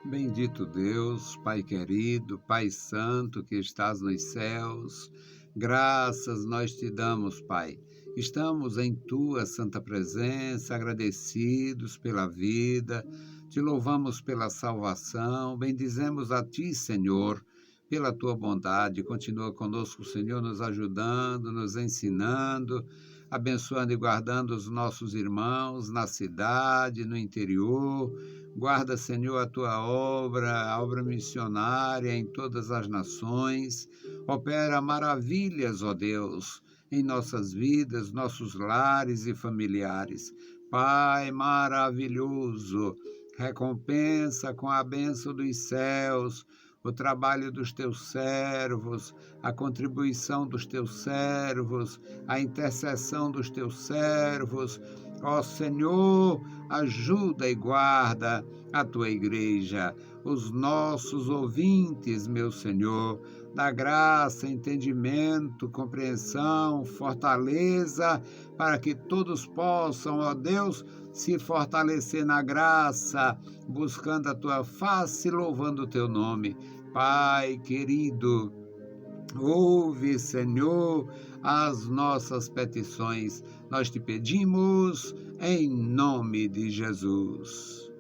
Bendito Deus, Pai querido, Pai santo que estás nos céus, graças nós te damos, Pai. Estamos em tua santa presença, agradecidos pela vida, te louvamos pela salvação, bendizemos a ti, Senhor, pela tua bondade. Continua conosco, Senhor, nos ajudando, nos ensinando, abençoando e guardando os nossos irmãos na cidade, no interior. Guarda, Senhor, a tua obra, a obra missionária em todas as nações. Opera maravilhas, ó Deus, em nossas vidas, nossos lares e familiares. Pai maravilhoso, recompensa com a bênção dos céus o trabalho dos teus servos, a contribuição dos teus servos, a intercessão dos teus servos. Ó Senhor, ajuda e guarda a tua igreja, os nossos ouvintes, meu Senhor, dá graça, entendimento, compreensão, fortaleza, para que todos possam, ó Deus, se fortalecer na graça, buscando a tua face, louvando o teu nome. Pai querido, ouve, Senhor, as nossas petições. Nós te pedimos em nome de Jesus.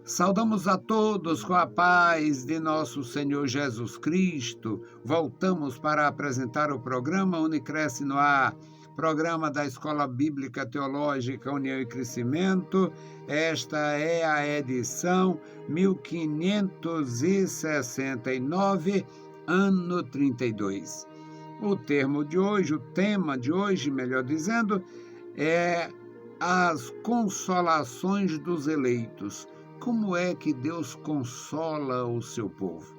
Saudamos a todos com a paz de nosso Senhor Jesus Cristo. Voltamos para apresentar o programa Unicresce no Ar, programa da Escola Bíblica Teológica União e Crescimento. Esta é a edição 1569, ano 32. O tema de hoje, melhor dizendo, é as consolações dos eleitos. Como é que Deus consola o seu povo?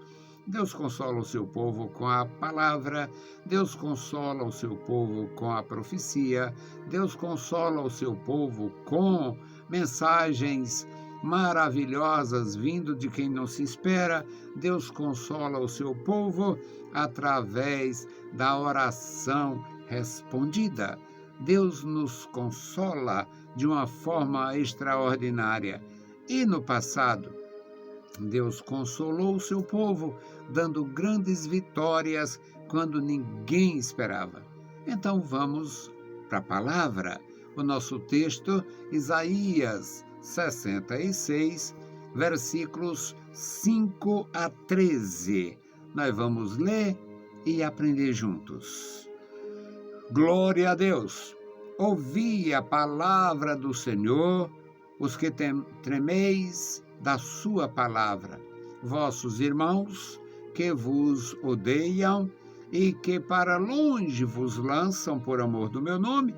Deus consola o seu povo com a palavra, Deus consola o seu povo com a profecia, Deus consola o seu povo com mensagens maravilhosas vindo de quem não se espera. Deus consola o seu povo através da oração respondida. Deus nos consola de uma forma extraordinária. E no passado, Deus consolou o seu povo, dando grandes vitórias quando ninguém esperava. Então vamos para a palavra. O nosso texto, Isaías 66, versículos 5 a 13. Nós vamos ler e aprender juntos. Glória a Deus! Ouvi a palavra do Senhor, os que tremeis da sua palavra, vossos irmãos que vos odeiam e que para longe vos lançam por amor do meu nome,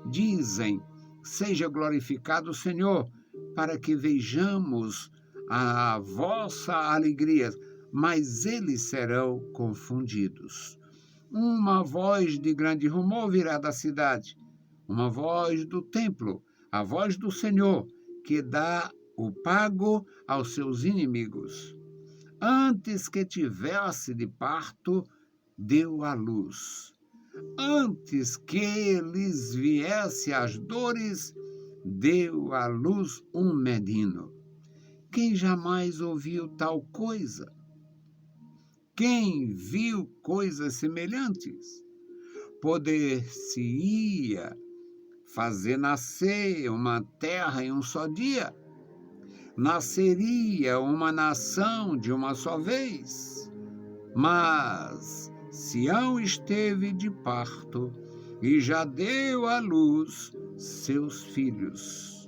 dizem: seja glorificado o Senhor, para que vejamos a vossa alegria, mas eles serão confundidos. Uma voz de grande rumor virá da cidade, uma voz do templo, a voz do Senhor, que dá o pago aos seus inimigos. Antes que tivesse de parto, deu à luz. Antes que lhes viesse as dores, deu à luz um menino. Quem jamais ouviu tal coisa? Quem viu coisas semelhantes? Poder-se-ia fazer nascer uma terra em um só dia? Nasceria uma nação de uma só vez? Mas Sião esteve de parto e já deu à luz seus filhos.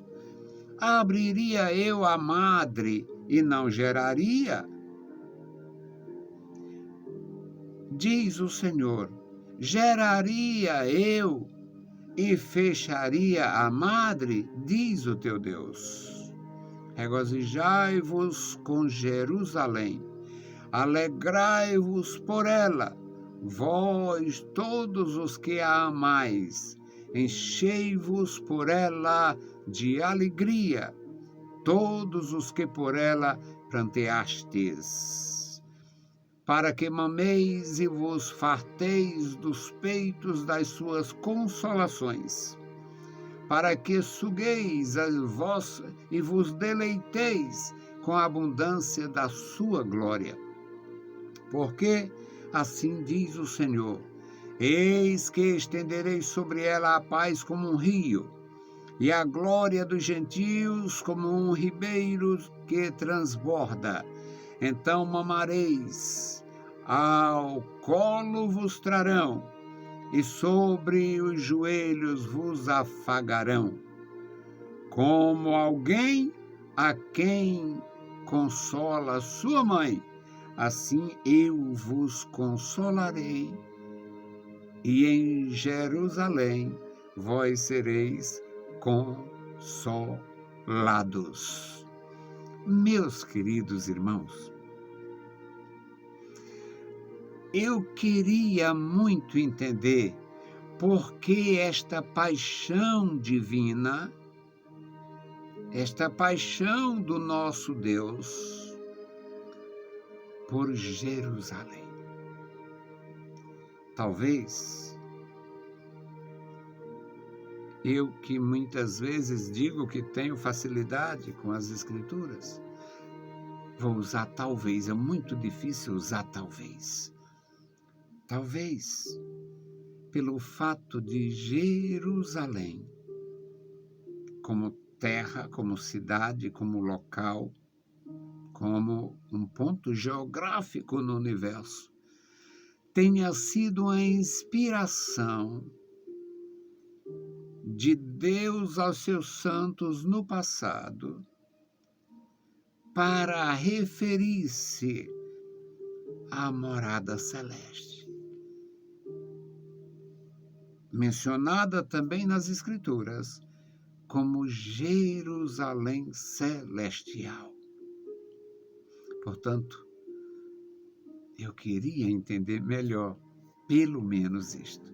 Abriria eu a madre e não geraria? Diz o Senhor: geraria eu e fecharia a madre, diz o teu Deus. Regozijai-vos com Jerusalém, alegrai-vos por ela, vós todos os que a amais, enchei-vos por ela de alegria, todos os que por ela pranteastes. Para que mameis e vos farteis dos peitos das suas consolações, para que sugueis e vos deleiteis com a abundância da sua glória. Porque assim diz o Senhor: eis que estenderei sobre ela a paz como um rio, e a glória dos gentios como um ribeiro que transborda. Então mamareis, ao colo vos trarão, e sobre os joelhos vos afagarão. Como alguém a quem consola sua mãe, assim eu vos consolarei, e em Jerusalém vós sereis consolados. Meus queridos irmãos, eu queria muito entender por que esta paixão divina, esta paixão do nosso Deus por Jerusalém. Talvez eu, que muitas vezes digo que tenho facilidade com as Escrituras, vou usar talvez, é muito difícil usar talvez. Talvez pelo fato de Jerusalém, como terra, como cidade, como local, como um ponto geográfico no universo, tenha sido a inspiração de Deus aos seus santos no passado para referir-se à morada celeste, mencionada também nas Escrituras como Jerusalém celestial. Portanto, eu queria entender melhor, pelo menos isto.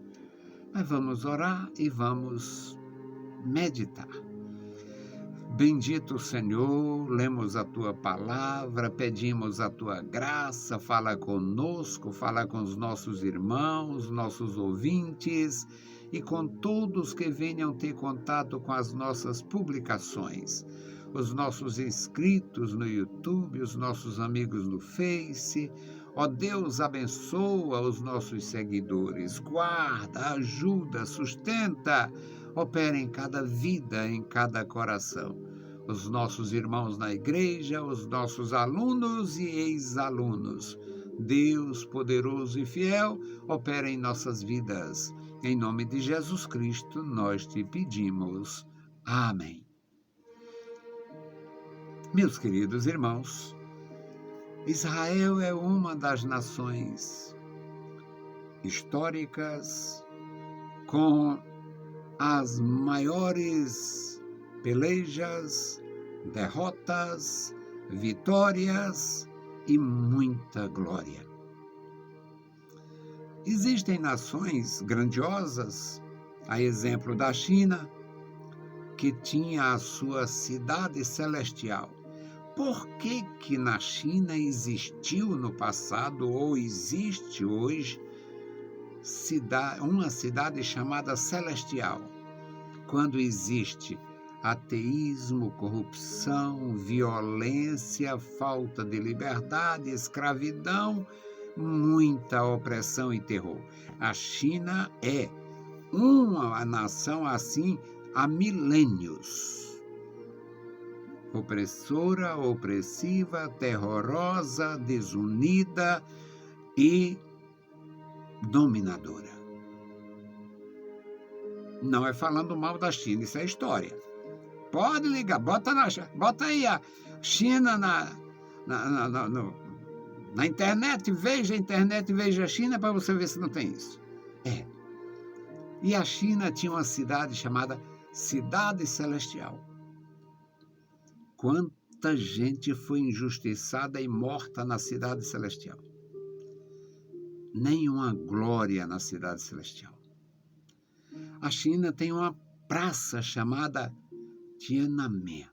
Mas vamos orar e vamos meditar. Bendito Senhor, lemos a Tua palavra, pedimos a Tua graça, fala conosco, fala com os nossos irmãos, nossos ouvintes e com todos que venham ter contato com as nossas publicações. Os nossos inscritos no YouTube, os nossos amigos no Face. Ó Deus, abençoa os nossos seguidores, guarda, ajuda, sustenta, opera em cada vida, em cada coração. Os nossos irmãos na igreja, os nossos alunos e ex-alunos. Deus poderoso e fiel, opera em nossas vidas. Em nome de Jesus Cristo, nós te pedimos. Amém. Meus queridos irmãos, Israel é uma das nações históricas com as maiores pelejas, derrotas, vitórias e muita glória. Existem nações grandiosas, a exemplo da China, que tinha a sua cidade celestial. Por que na China existiu no passado ou existe hoje uma cidade chamada celestial? Quando existe ateísmo, corrupção, violência, falta de liberdade, escravidão, muita opressão e terror. A China é uma nação assim há milênios. Opressora, opressiva, terrorosa, desunida e dominadora. Não é falando mal da China, isso é história. Pode ligar, bota aí a China na internet, veja a internet, veja a China para você ver se não tem isso. E a China tinha uma cidade chamada Cidade Celestial. Quanta gente foi injustiçada e morta na Cidade Celestial. Nenhuma glória na Cidade Celestial. A China tem uma praça chamada Tiananmen.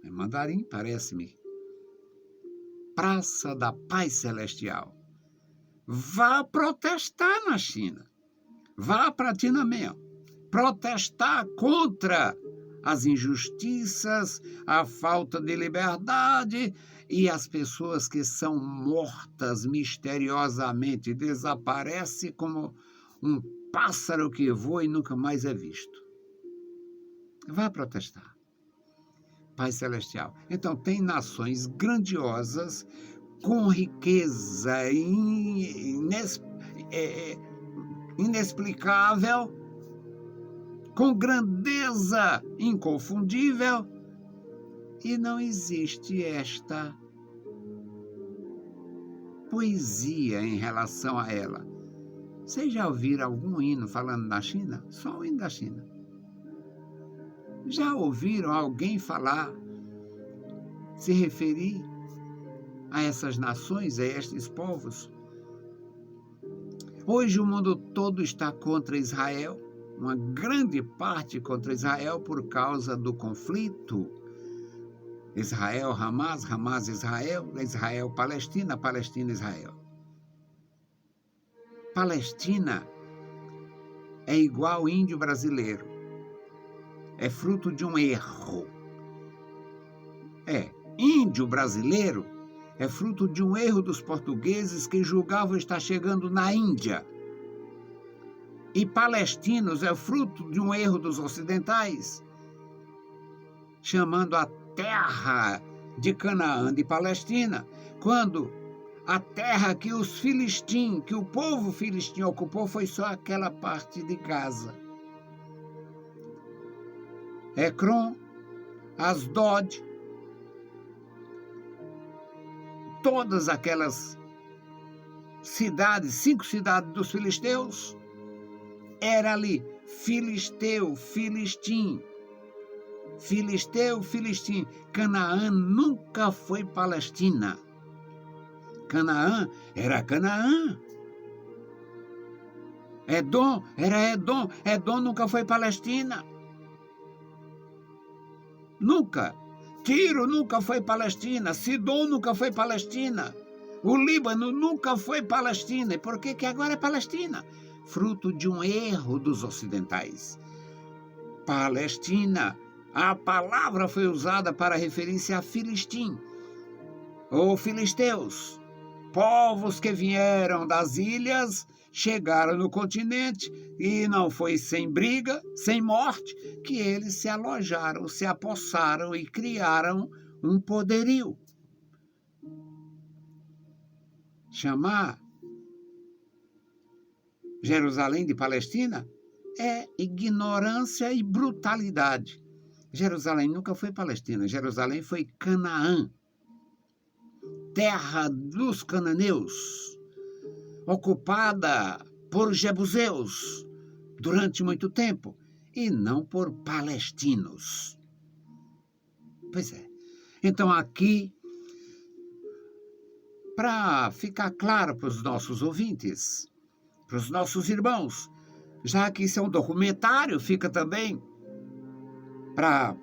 É mandarim, parece-me. Praça da Paz Celestial. Vá protestar na China. Vá para Tiananmen. Protestar contra as injustiças, a falta de liberdade e as pessoas que são mortas misteriosamente, desaparecem como um pássaro que voa e nunca mais é visto. Vá protestar. Pai Celestial. Então, tem nações grandiosas, com riqueza inexplicável, com grandeza inconfundível, e não existe esta poesia em relação a ela. Vocês já ouviram algum hino falando da China? Só o hino da China. Já ouviram alguém falar, se referir a essas nações, a estes povos? Hoje o mundo todo está contra Israel, uma grande parte contra Israel por causa do conflito Israel-Hamas, Hamas-Israel, Israel-Palestina, Palestina-Israel. Palestina é igual índio brasileiro. É fruto de um erro. Índio brasileiro é fruto de um erro dos portugueses que julgavam estar chegando na Índia. E palestinos é fruto de um erro dos ocidentais, chamando a terra de Canaã de Palestina, quando a terra que os filisteus, que o povo filisteu ocupou, foi só aquela parte de Gaza. Ecrom, Asdod, todas aquelas cidades, 5 cidades dos filisteus, era ali filisteu, filistim. Filisteu, filistim. Canaã nunca foi Palestina. Canaã era Canaã. Edom era Edom. Edom nunca foi Palestina. Nunca. Tiro nunca foi Palestina. Sidom nunca foi Palestina. O Líbano nunca foi Palestina. E por que agora é Palestina? Fruto de um erro dos ocidentais. Palestina. A palavra foi usada para referir-se a filistim, ou filisteus, povos que vieram das ilhas, chegaram no continente, e não foi sem briga, sem morte, que eles se alojaram, se apossaram e criaram um poderio. Chamar Jerusalém de Palestina é ignorância e brutalidade. Jerusalém nunca foi Palestina, Jerusalém foi Canaã, terra dos cananeus, ocupada por jebuseus durante muito tempo, e não por palestinos. Pois é. Então aqui, para ficar claro para os nossos ouvintes, para os nossos irmãos, já que isso é um documentário, fica também para,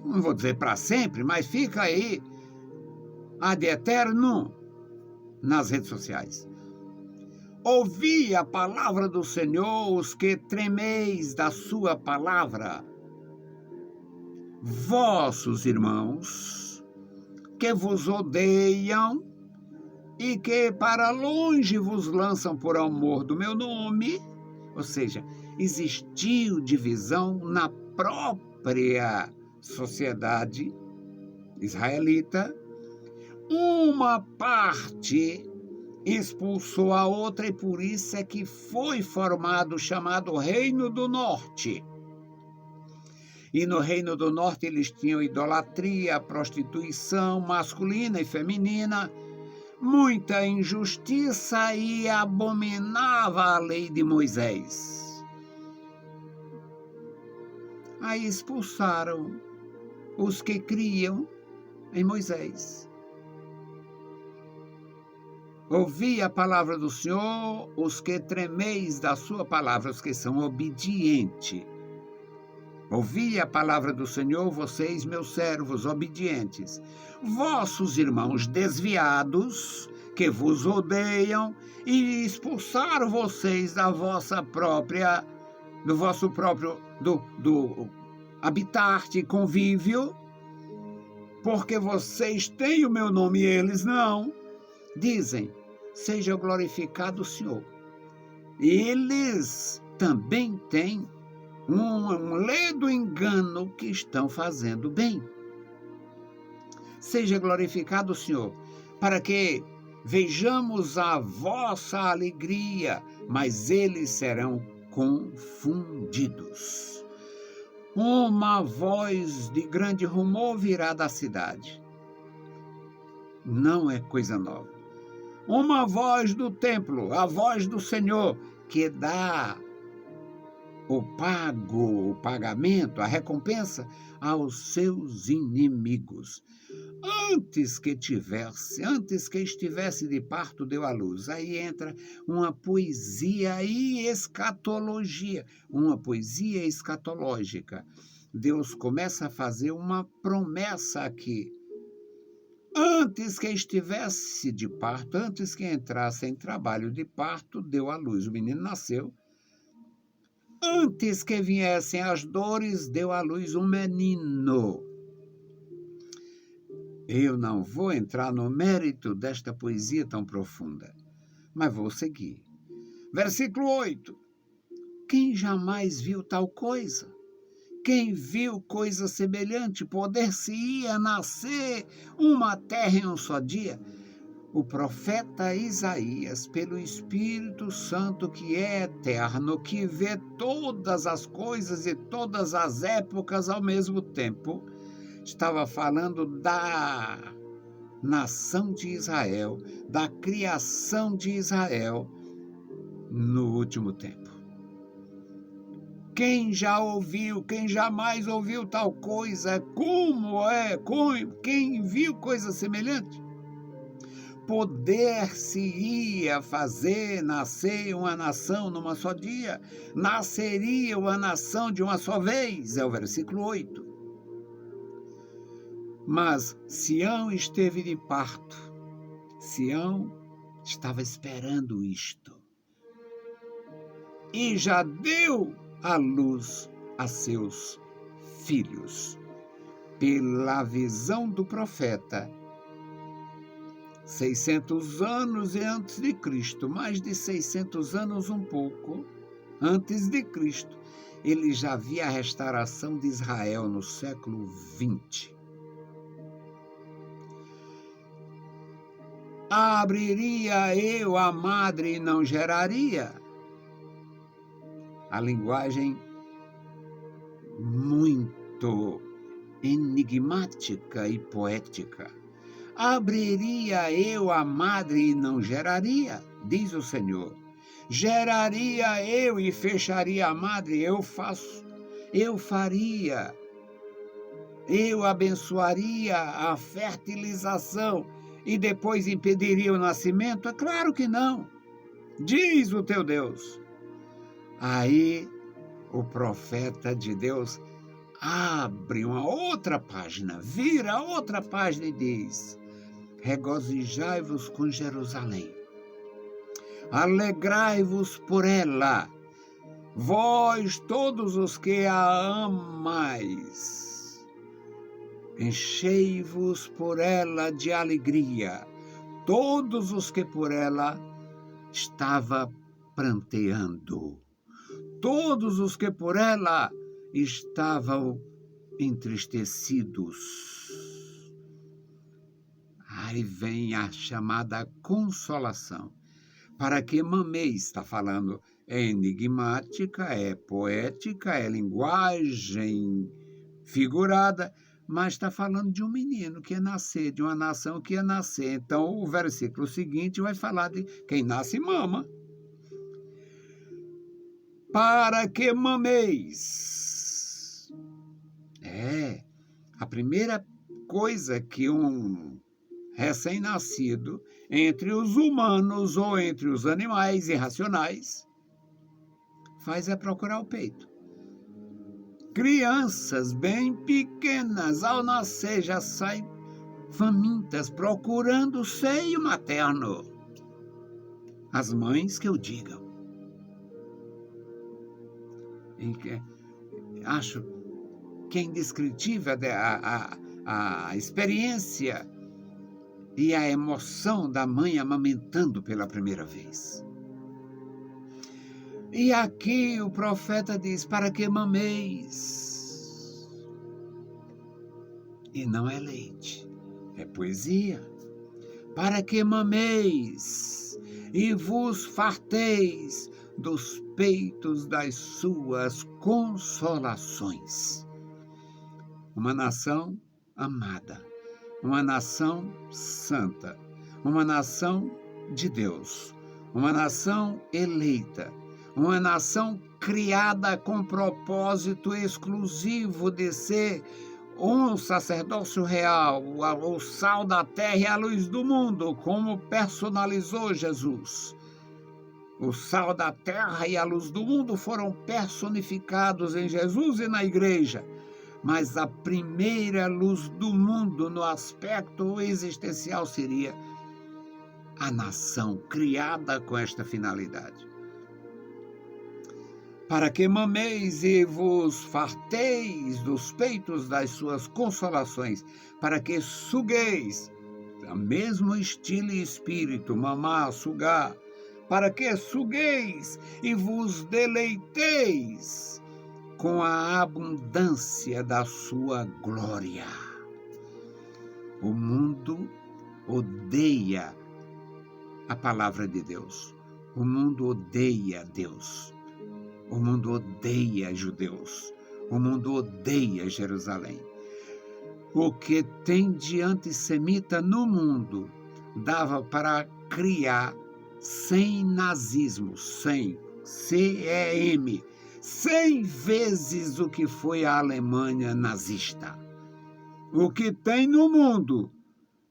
não vou dizer para sempre, mas fica aí ad eterno nas redes sociais. Ouvi a palavra do Senhor, os que tremeis da sua palavra, vossos irmãos, que vos odeiam e que para longe vos lançam por amor do meu nome. Ou seja, existiu divisão na própria sociedade israelita. Uma parte expulsou a outra, e por isso é que foi formado o chamado Reino do Norte. E no Reino do Norte eles tinham idolatria, prostituição masculina e feminina, muita injustiça, e abominava a lei de Moisés. Aí expulsaram os que criam em Moisés. Ouvi a palavra do Senhor, os que tremeis da sua palavra, os que são obedientes. Ouvi a palavra do Senhor, vocês, meus servos, obedientes. Vossos irmãos desviados, que vos odeiam, e expulsaram vocês do vosso próprio do habitar-te convívio, porque vocês têm o meu nome e eles não. Dizem, seja glorificado o Senhor. Eles também têm um ledo engano que estão fazendo bem. Seja glorificado o Senhor, para que vejamos a vossa alegria, mas eles serão confundidos. Uma voz de grande rumor virá da cidade. Não é coisa nova. Uma voz do templo, a voz do Senhor, que dá o pagamento, a recompensa aos seus inimigos. Antes que estivesse de parto, deu à luz. Aí entra uma poesia e escatologia, uma poesia escatológica. Deus começa a fazer uma promessa aqui. Antes que estivesse de parto, antes que entrasse em trabalho de parto, deu à luz. O menino nasceu. Antes que viessem as dores, deu à luz um menino. Eu não vou entrar no mérito desta poesia tão profunda, mas vou seguir. Versículo 8. Quem jamais viu tal coisa? Quem viu coisa semelhante? Poder-se-ia nascer uma terra em um só dia? O profeta Isaías, pelo Espírito Santo que é eterno, que vê todas as coisas e todas as épocas ao mesmo tempo, estava falando da nação de Israel, da criação de Israel no último tempo. Quem já ouviu, quem jamais ouviu tal coisa, quem viu coisa semelhante? Poder-se-ia fazer nascer uma nação numa só dia, nasceria uma nação de uma só vez, é o versículo 8. Mas Sião esteve de parto, Sião estava esperando isto, e já deu à luz a seus filhos, pela visão do profeta. 600 anos antes de Cristo, mais de 600 anos um pouco antes de Cristo, ele já via a restauração de Israel no século 20. Abriria eu a madre e não geraria? A linguagem muito enigmática e poética. Abriria eu a madre e não geraria? Diz o Senhor. Geraria eu e fecharia a madre? Eu faço, eu faria. Eu abençoaria a fertilização e depois impediria o nascimento? É claro que não. Diz o teu Deus. Aí o profeta de Deus abre uma outra página, vira outra página e diz: regozijai-vos com Jerusalém, alegrai-vos por ela, vós todos os que a amais, enchei-vos por ela de alegria, todos os que por ela estava pranteando, todos os que por ela estavam entristecidos. Aí vem a chamada consolação. Para que mameis, está falando, é enigmática, é poética, é linguagem figurada, mas está falando de um menino que ia nascer, de uma nação que ia nascer. Então, o versículo seguinte vai falar de quem nasce mama. Para que mameis. A primeira coisa que um recém-nascido, entre os humanos ou entre os animais irracionais, faz é procurar o peito. Crianças bem pequenas, ao nascer, já saem famintas, procurando o seio materno. As mães que o digam. acho que é indescritível a experiência e a emoção da mãe amamentando pela primeira vez. E aqui o profeta diz: para que mameis? E não é leite, é poesia. Para que mameis e vos farteis dos peitos das suas consolações. Uma nação amada, uma nação santa, uma nação de Deus, uma nação eleita, uma nação criada com propósito exclusivo de ser um sacerdócio real, o sal da terra e a luz do mundo, como personalizou Jesus. O sal da terra e a luz do mundo foram personificados em Jesus e na igreja, mas a primeira luz do mundo no aspecto existencial seria a nação criada com esta finalidade. Para que mameis e vos farteis dos peitos das suas consolações, para que sugueis, mesmo estilo e espírito, mamar, sugar, para que sugueis e vos deleiteis com a abundância da sua glória. O mundo odeia a palavra de Deus. O mundo odeia Deus. O mundo odeia judeus. O mundo odeia Jerusalém. O que tem de antissemita no mundo dava para criar 100 nazismos, 100, CEM, 100 vezes o que foi a Alemanha nazista. O que tem no mundo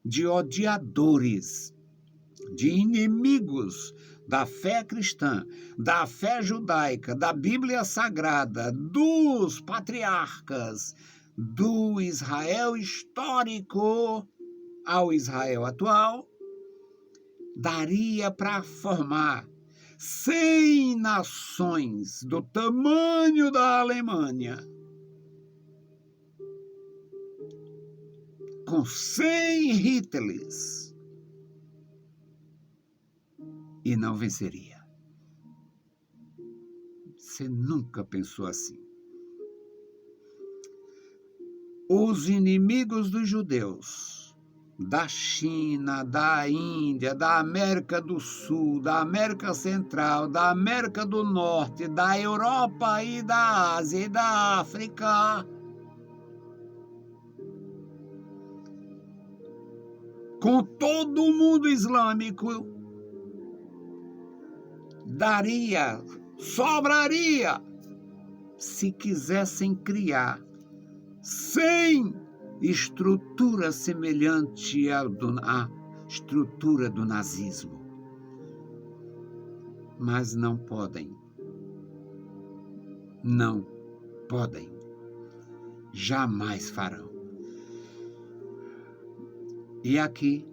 de odiadores, de inimigos da fé cristã, da fé judaica, da Bíblia Sagrada, dos patriarcas, do Israel histórico ao Israel atual, daria para formar 100 nações do tamanho da Alemanha, com 100 Hitlers, e não venceria. Você nunca pensou assim. Os inimigos dos judeus, da China, da Índia, da América do Sul, da América Central, da América do Norte, da Europa e da Ásia e da África, com todo o mundo islâmico, sobraria, se quisessem criar 100 estruturas semelhantes à estrutura do nazismo. Mas não podem. Não podem. Jamais farão. E aqui,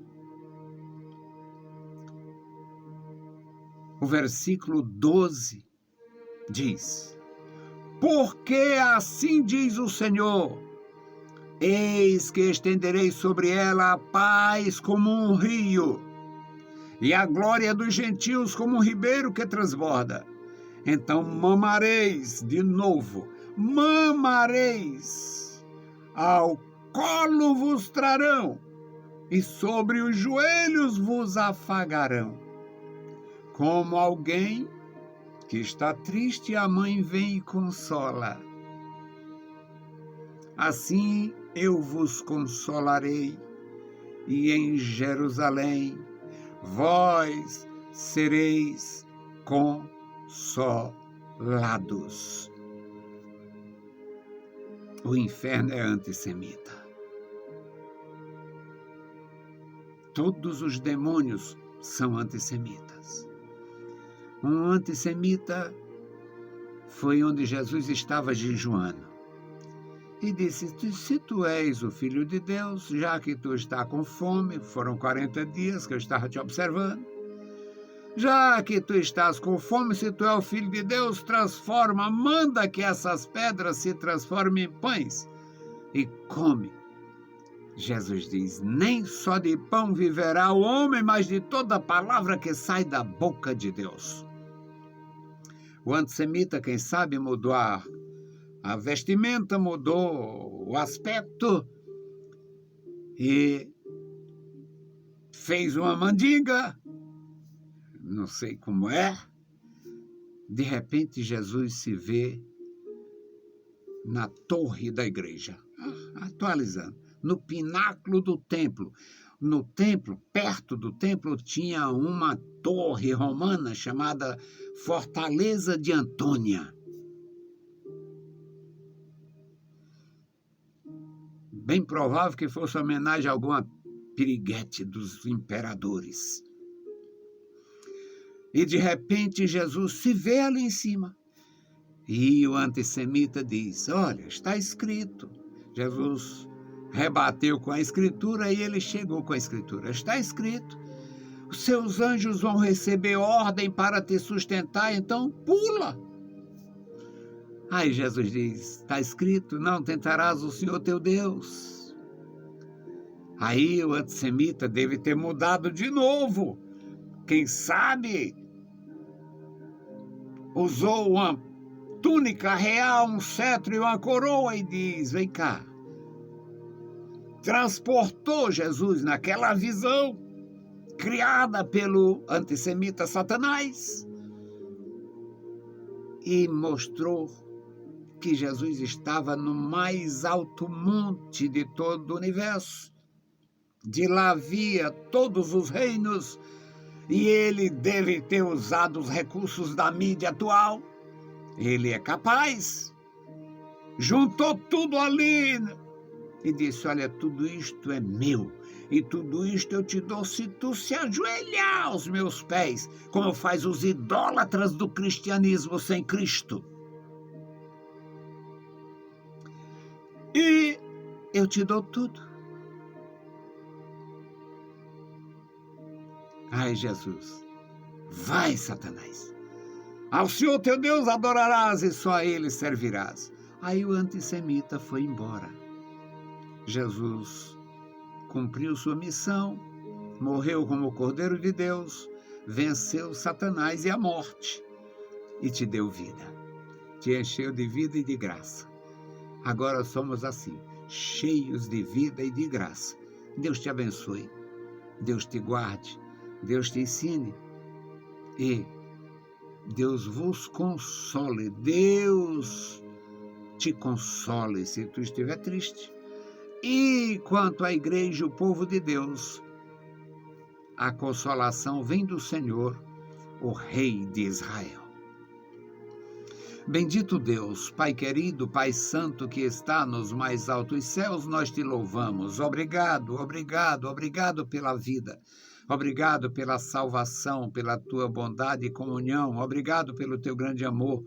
o versículo 12 diz: porque assim diz o Senhor, eis que estenderei sobre ela a paz como um rio, e a glória dos gentios como um ribeiro que transborda. Então mamareis de novo, mamareis, ao colo vos trarão, e sobre os joelhos vos afagarão. Como alguém que está triste, a mãe vem e consola. Assim eu vos consolarei, e em Jerusalém vós sereis consolados. O inferno é antissemita. Todos os demônios são antissemitas. Um antissemita foi onde Jesus estava jejuando e disse: se tu és o Filho de Deus, já que tu está com fome, foram 40 dias que eu estava te observando, Já que tu estás com fome, se tu é o Filho de Deus, manda que essas pedras se transformem em pães e come. Jesus diz: nem só de pão viverá o homem, mas de toda palavra que sai da boca de Deus. O antissemita, quem sabe, mudou a vestimenta, mudou o aspecto e fez uma mandinga, não sei como é. De repente, Jesus se vê na torre da igreja, atualizando, no pináculo do templo. No templo, perto do templo, tinha uma torre romana chamada Fortaleza de Antônia. Bem provável que fosse homenagem a alguma piriguete dos imperadores. E de repente Jesus se vê ali em cima. E o antissemita diz: olha, está escrito. Jesus rebateu com a escritura e ele chegou com a escritura. Está escrito: os seus anjos vão receber ordem para te sustentar, então pula. Aí Jesus diz: está escrito, não tentarás o Senhor teu Deus. Aí o antissemita deve ter mudado de novo. Quem sabe usou uma túnica real, um cetro e uma coroa e diz: vem cá. Transportou Jesus naquela visão criada pelo antissemita Satanás e mostrou que Jesus estava no mais alto monte de todo o universo. De lá via todos os reinos e ele deve ter usado os recursos da mídia atual. Ele é capaz. Juntou tudo ali e disse: olha, tudo isto é meu. E tudo isto eu te dou se tu se ajoelhar aos meus pés, como faz os idólatras do cristianismo sem Cristo. E eu te dou tudo. Ai, Jesus, vai, Satanás. Ao Senhor teu Deus adorarás e só a Ele servirás. Aí o antissemita foi embora. Jesus cumpriu sua missão, morreu como o Cordeiro de Deus, venceu Satanás e a morte e te deu vida. Te encheu de vida e de graça. Agora somos assim, cheios de vida e de graça. Deus te abençoe, Deus te guarde, Deus te ensine e Deus vos console. Deus te console se tu estiver triste. E quanto à igreja, o povo de Deus, a consolação vem do Senhor, o Rei de Israel. Bendito Deus, Pai querido, Pai santo que está nos mais altos céus, nós te louvamos. Obrigado, obrigado, obrigado pela vida. Obrigado pela salvação, pela tua bondade e comunhão. Obrigado pelo teu grande amor,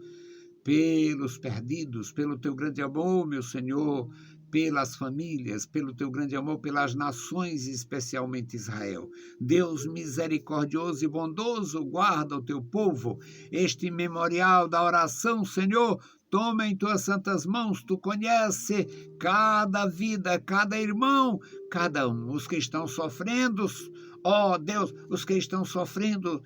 pelos perdidos, pelo teu grande amor, meu Senhor, pelas famílias, pelo teu grande amor, pelas nações, especialmente Israel. Deus misericordioso e bondoso, guarda o teu povo. Este memorial da oração, Senhor, toma em tuas santas mãos, tu conhece cada vida, cada irmão, cada um. Os que estão sofrendo, ó Deus, os que estão sofrendo,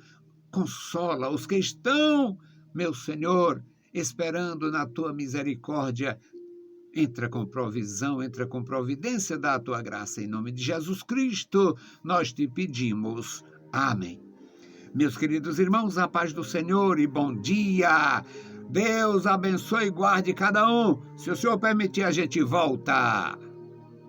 consola. Os que estão, meu Senhor, esperando na tua misericórdia, entra com provisão, entra com providência da tua graça. Em nome de Jesus Cristo, nós te pedimos. Amém. Meus queridos irmãos, a paz do Senhor e bom dia. Deus abençoe e guarde cada um. Se o Senhor permitir, a gente volta.